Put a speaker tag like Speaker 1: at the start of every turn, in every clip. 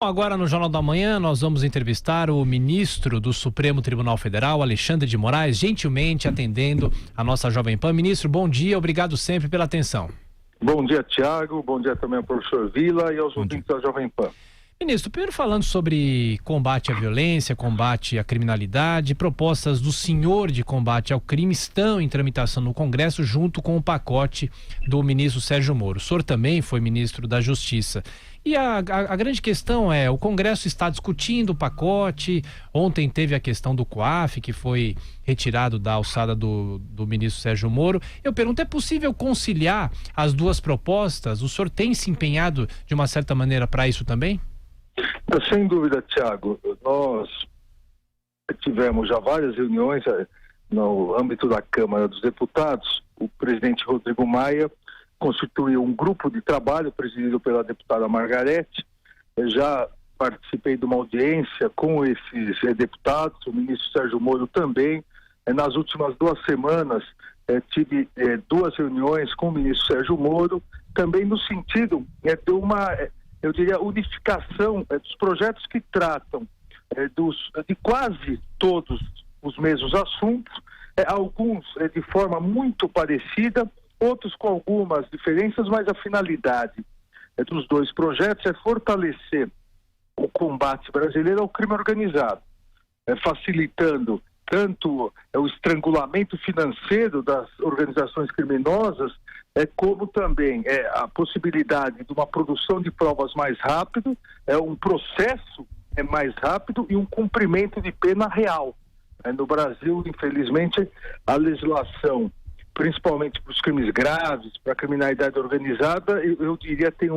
Speaker 1: Agora no Jornal da Manhã nós vamos entrevistar o ministro do Supremo Tribunal Federal, Alexandre de Moraes, gentilmente atendendo a nossa Jovem Pan. Ministro, bom dia, obrigado sempre pela atenção.
Speaker 2: Bom dia, Tiago, bom dia também ao professor Vila e aos ouvintes da Jovem Pan.
Speaker 1: Ministro, primeiro falando sobre combate à violência, combate à criminalidade, propostas do senhor de combate ao crime estão em tramitação no Congresso junto com o pacote do ministro Sérgio Moro. O senhor também foi ministro da Justiça. E a grande questão é, o Congresso está discutindo o pacote, ontem teve a questão do COAF, que foi retirado da alçada do ministro Sérgio Moro. Eu pergunto, é possível conciliar as duas propostas? O senhor tem se empenhado de uma certa maneira para isso também?
Speaker 2: Sem dúvida, Tiago, nós tivemos já várias reuniões no âmbito da Câmara dos Deputados. O presidente Rodrigo Maia constituiu um grupo de trabalho presidido pela deputada Margarete. Eu já participei de uma audiência com esses deputados, o ministro Sérgio Moro também. Nas últimas 2 semanas tive 2 reuniões com o ministro Sérgio Moro, também no sentido de uma, eu diria, unificação dos projetos que tratam de quase todos os mesmos assuntos, alguns de forma muito parecida, outros com algumas diferenças, mas a finalidade dos 2 projetos é fortalecer o combate brasileiro ao crime organizado, facilitando tanto o estrangulamento financeiro das organizações criminosas, como também a possibilidade de uma produção de provas mais rápido, um processo mais rápido e um cumprimento de pena real. No Brasil, infelizmente, a legislação, principalmente para os crimes graves, para a criminalidade organizada, eu diria tem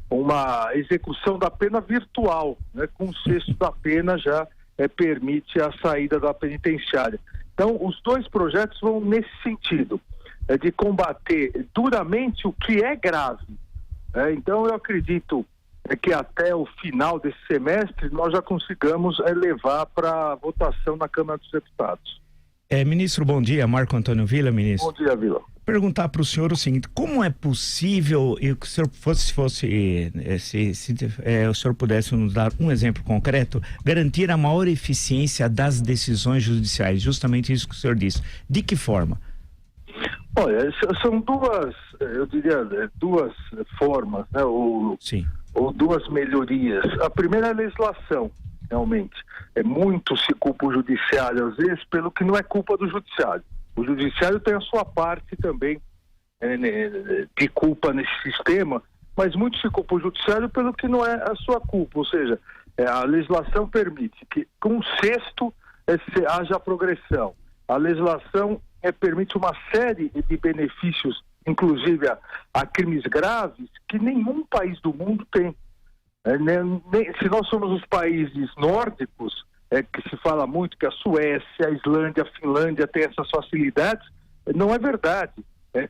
Speaker 2: uma execução da pena virtual, com 1/6 da pena já permite a saída da penitenciária. Então, os 2 projetos vão nesse sentido, de combater duramente o que é grave. Então, eu acredito que até o final desse semestre nós já consigamos levar para votação na Câmara dos Deputados.
Speaker 3: Ministro, bom dia. Marco Antônio Vila, ministro.
Speaker 2: Bom dia, Vila.
Speaker 3: Perguntar para o senhor o seguinte: como é possível, e que o senhor o senhor pudesse nos dar um exemplo concreto, garantir a maior eficiência das decisões judiciais? Justamente isso que o senhor disse. De que forma?
Speaker 2: Olha, são 2, eu diria, 2 formas,
Speaker 3: Sim.
Speaker 2: Ou 2 melhorias. A primeira é a legislação, realmente. Muito se culpa o judiciário, às vezes, pelo que não é culpa do judiciário. O judiciário tem a sua parte também de culpa nesse sistema, mas muito se culpa o judiciário pelo que não é a sua culpa. Ou seja, a legislação permite que com 1/6 haja progressão. A legislação permite uma série de benefícios, inclusive a crimes graves, que nenhum país do mundo tem. Se nós somos os países nórdicos, que se fala muito que a Suécia, a Islândia, a Finlândia têm essas facilidades, não é verdade.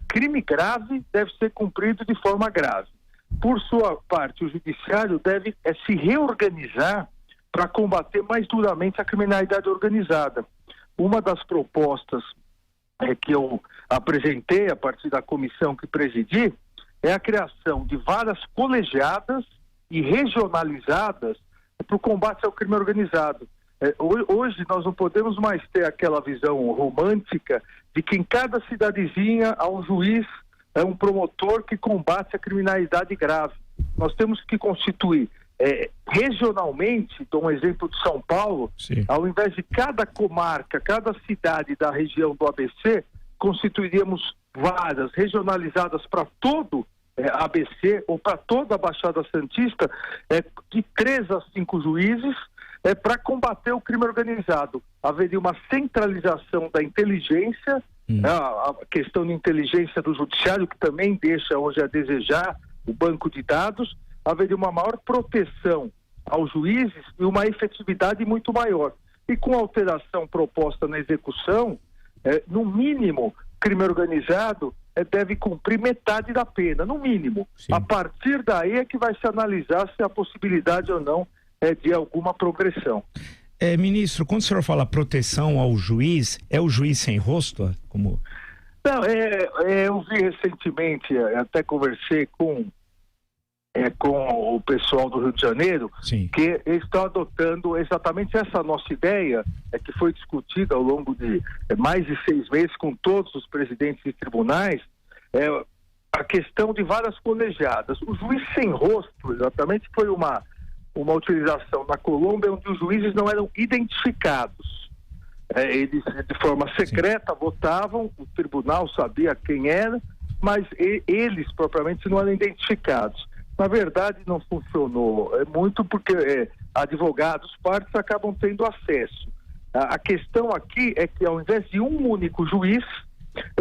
Speaker 2: Crime grave deve ser cumprido de forma grave. Por sua parte, o judiciário deve se reorganizar para combater mais duramente a criminalidade organizada. Uma das propostas que eu apresentei a partir da comissão que presidi é a criação de varas colegiadas e regionalizadas para o combate ao crime organizado. Hoje nós não podemos mais ter aquela visão romântica de que em cada cidadezinha há um juiz, um promotor que combate a criminalidade grave. Nós temos que constituir regionalmente, dou um exemplo de São Paulo,
Speaker 3: Sim.
Speaker 2: Ao invés de cada comarca, cada cidade da região do ABC, constituiríamos varas regionalizadas para todo ABC ou para toda a Baixada Santista, de 3 a 5 juízes, para combater o crime organizado. Haveria uma centralização da inteligência, a questão de inteligência do judiciário, que também deixa hoje a desejar o banco de dados. Haveria uma maior proteção aos juízes e uma efetividade muito maior. E com a alteração proposta na execução, no mínimo, crime organizado deve cumprir metade da pena, no mínimo.
Speaker 3: Sim.
Speaker 2: A partir daí é que vai se analisar se há possibilidade ou não de alguma progressão.
Speaker 3: Ministro, quando o senhor fala proteção ao juiz, é o juiz sem rosto? Como...
Speaker 2: Não, eu vi recentemente, até conversei com com o pessoal do Rio de Janeiro,
Speaker 3: Sim.
Speaker 2: que estão adotando exatamente essa nossa ideia, que foi discutida ao longo de mais de 6 meses com todos os presidentes de tribunais, a questão de varas colegiadas. O juiz sem rosto, exatamente, foi uma utilização na Colômbia onde os juízes não eram identificados. Eles, de forma secreta, votavam, o tribunal sabia quem era, mas eles, propriamente, não eram identificados. Na verdade, não funcionou muito porque advogados, partes, acabam tendo acesso. A questão aqui é que, ao invés de um único juiz,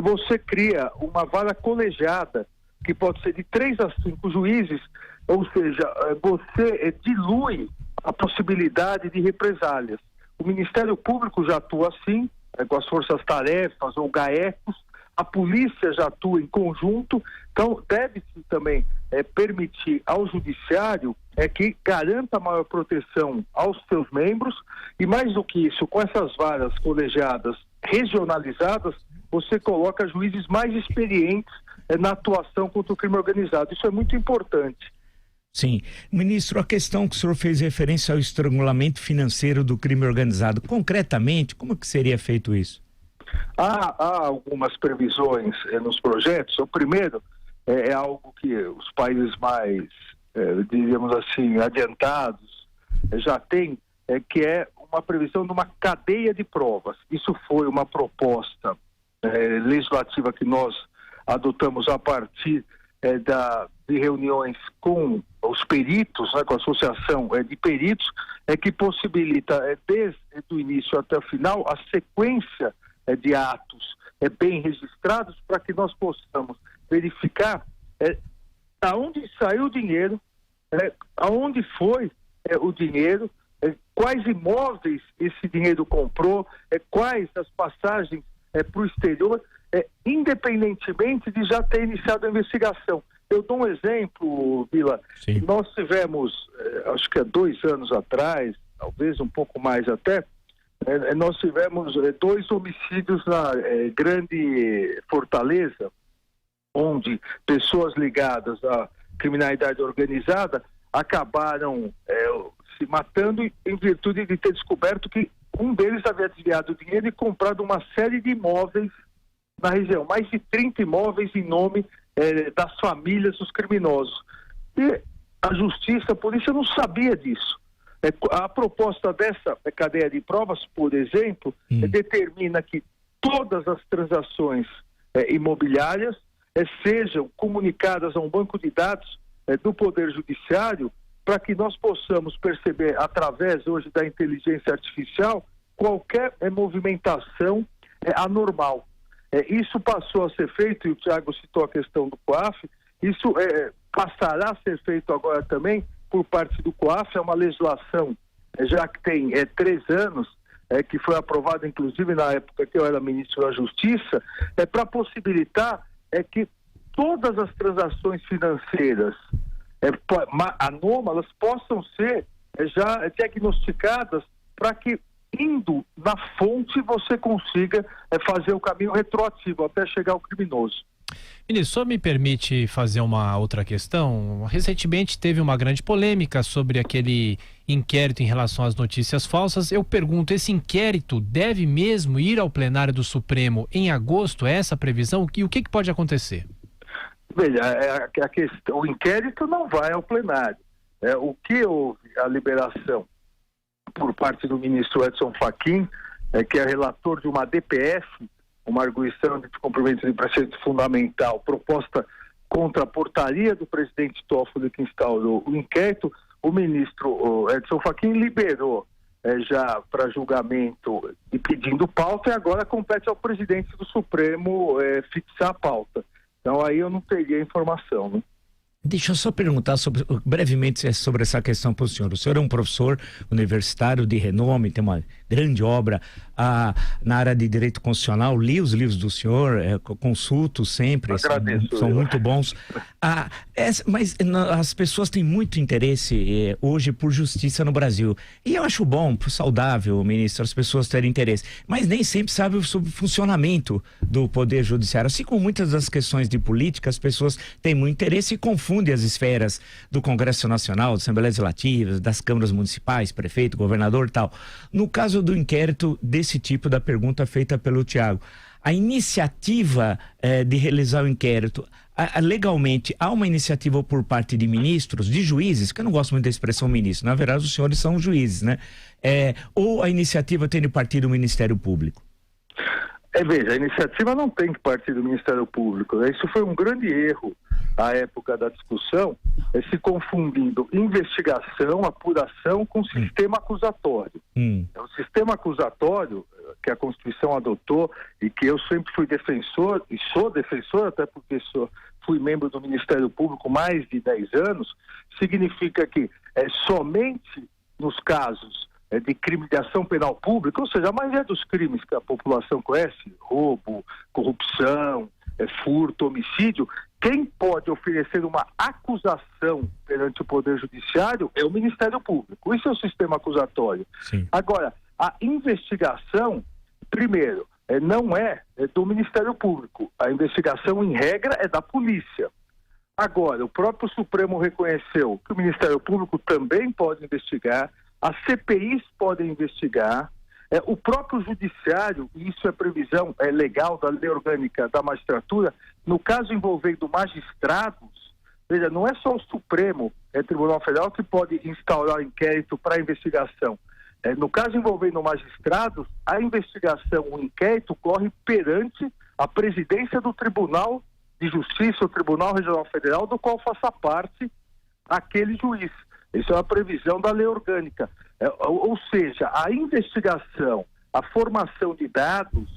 Speaker 2: você cria uma vara colegiada, que pode ser de 3 a 5 juízes, ou seja, você dilui a possibilidade de represálias. O Ministério Público já atua assim, com as forças-tarefas ou GAECos, a polícia já atua em conjunto, então deve-se também permitir ao judiciário que garanta maior proteção aos seus membros, e mais do que isso, com essas varas colegiadas regionalizadas, você coloca juízes mais experientes na atuação contra o crime organizado. Isso é muito importante.
Speaker 3: Sim. Ministro, a questão que o senhor fez referência ao estrangulamento financeiro do crime organizado, concretamente, como que seria feito isso?
Speaker 2: Há algumas previsões nos projetos. O primeiro é algo que os países mais, diríamos assim, adiantados já têm, que é uma previsão de uma cadeia de provas. Isso foi uma proposta legislativa que nós adotamos a partir de reuniões com os peritos, com a associação de peritos, que possibilita, desde o início até o final, a sequência de atos bem registrados, para que nós possamos verificar aonde saiu o dinheiro, aonde foi o dinheiro, quais imóveis esse dinheiro comprou, quais as passagens para o exterior, independentemente de já ter iniciado a investigação. Eu dou um exemplo, Vila.
Speaker 3: Sim.
Speaker 2: Nós tivemos, acho que há 2 anos atrás, talvez um pouco mais até, nós tivemos 2 homicídios na Grande Fortaleza, onde pessoas ligadas à criminalidade organizada acabaram se matando em virtude de ter descoberto que um deles havia desviado dinheiro e comprado uma série de imóveis na região, mais de 30 imóveis em nome das famílias dos criminosos. E a justiça, a polícia não sabia disso. A proposta dessa cadeia de provas, por exemplo, determina que todas as transações imobiliárias sejam comunicadas a um banco de dados do Poder Judiciário, para que nós possamos perceber, através hoje da inteligência artificial, qualquer movimentação anormal. Isso passou a ser feito, e o Tiago citou a questão do COAF, isso passará a ser feito agora também por parte do COAF. É uma legislação já que tem 3 anos, que foi aprovada inclusive na época que eu era ministro da Justiça, para possibilitar que todas as transações financeiras anômalas possam ser já diagnosticadas, para que, indo na fonte, você consiga fazer o caminho retroativo até chegar ao criminoso.
Speaker 1: Ministro, só me permite fazer uma outra questão. Recentemente teve uma grande polêmica sobre aquele inquérito em relação às notícias falsas. Eu pergunto, esse inquérito deve mesmo ir ao plenário do Supremo em agosto? É essa a previsão? E o que pode acontecer?
Speaker 2: Veja, a questão, o inquérito não vai ao plenário. O que houve a liberação por parte do ministro Edson Fachin, que é relator de uma DPF, uma arguição de descumprimento de preceito fundamental, proposta contra a portaria do presidente Toffoli, que instaurou o inquérito. O ministro Edson Fachin liberou já para julgamento e pedindo pauta, e agora compete ao presidente do Supremo fixar a pauta. Então aí eu não teria informação, né?
Speaker 3: Deixa eu só perguntar brevemente sobre essa questão para o senhor. O senhor é um professor universitário de renome, tem uma grande obra na área de direito constitucional, li os livros do senhor, consulto sempre, são muito bons. Mas as pessoas têm muito interesse hoje por justiça no Brasil. E eu acho bom, saudável, ministro, as pessoas terem interesse. Mas nem sempre sabem sobre o funcionamento do Poder Judiciário. Assim como muitas das questões de política, as pessoas têm muito interesse e confundem as esferas do Congresso Nacional, da Assembleia Legislativa, das câmaras municipais, prefeito, governador e tal. No caso do inquérito desse tipo, da pergunta feita pelo Tiago, a iniciativa de realizar o inquérito, legalmente, há uma iniciativa por parte de ministros, de juízes, que eu não gosto muito da expressão ministro, na verdade os senhores são juízes, né? Ou a iniciativa tem de partir do Ministério Público?
Speaker 2: Veja, a iniciativa não tem que partir do Ministério Público, né? Isso foi um grande erro à época da discussão, se confundindo investigação, apuração com sistema acusatório. O sistema acusatório que a Constituição adotou e que eu sempre fui defensor, e sou defensor até porque fui membro do Ministério Público mais de 10 anos, significa que somente nos casos de crime de ação penal pública, ou seja, a maioria dos crimes que a população conhece, roubo, corrupção, furto, homicídio, quem pode oferecer uma acusação perante o Poder Judiciário é o Ministério Público. Isso é o sistema acusatório.
Speaker 3: Sim.
Speaker 2: Agora, a investigação, primeiro, não é do Ministério Público. A investigação, em regra, é da polícia. Agora, o próprio Supremo reconheceu que o Ministério Público também pode investigar, as CPIs podem investigar, o próprio Judiciário, e isso é previsão legal da lei orgânica da magistratura, no caso envolvendo magistrados, veja, não é só o Supremo, Tribunal Federal, que pode instaurar inquérito para investigação. No caso envolvendo magistrados, a investigação, o inquérito corre perante a presidência do Tribunal de Justiça, o Tribunal Regional Federal, do qual faça parte aquele juiz. Isso é uma previsão da lei orgânica. Ou seja, a investigação, a formação de dados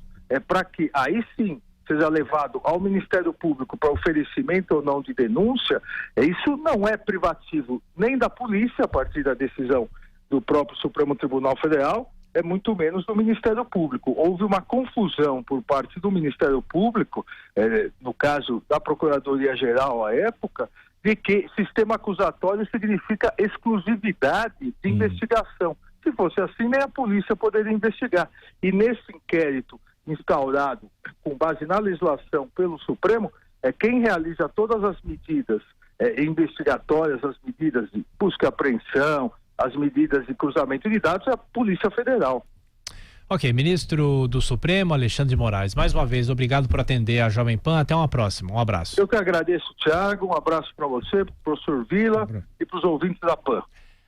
Speaker 2: para que aí sim seja levado ao Ministério Público para oferecimento ou não de denúncia, isso não é privativo nem da polícia a partir da decisão do próprio Supremo Tribunal Federal, muito menos do Ministério Público. Houve uma confusão por parte do Ministério Público, no caso da Procuradoria-Geral à época, de que sistema acusatório significa exclusividade de investigação. Se fosse assim, nem a polícia poderia investigar. E nesse inquérito instaurado com base na legislação pelo Supremo, quem realiza todas as medidas investigatórias, as medidas de busca e apreensão, as medidas de cruzamento de dados é a Polícia Federal.
Speaker 1: Ok, ministro do Supremo, Alexandre de Moraes, mais uma vez, obrigado por atender a Jovem Pan, até uma próxima, um abraço.
Speaker 2: Eu que agradeço, Tiago, um abraço para você, para o professor Vila e para os ouvintes da PAN.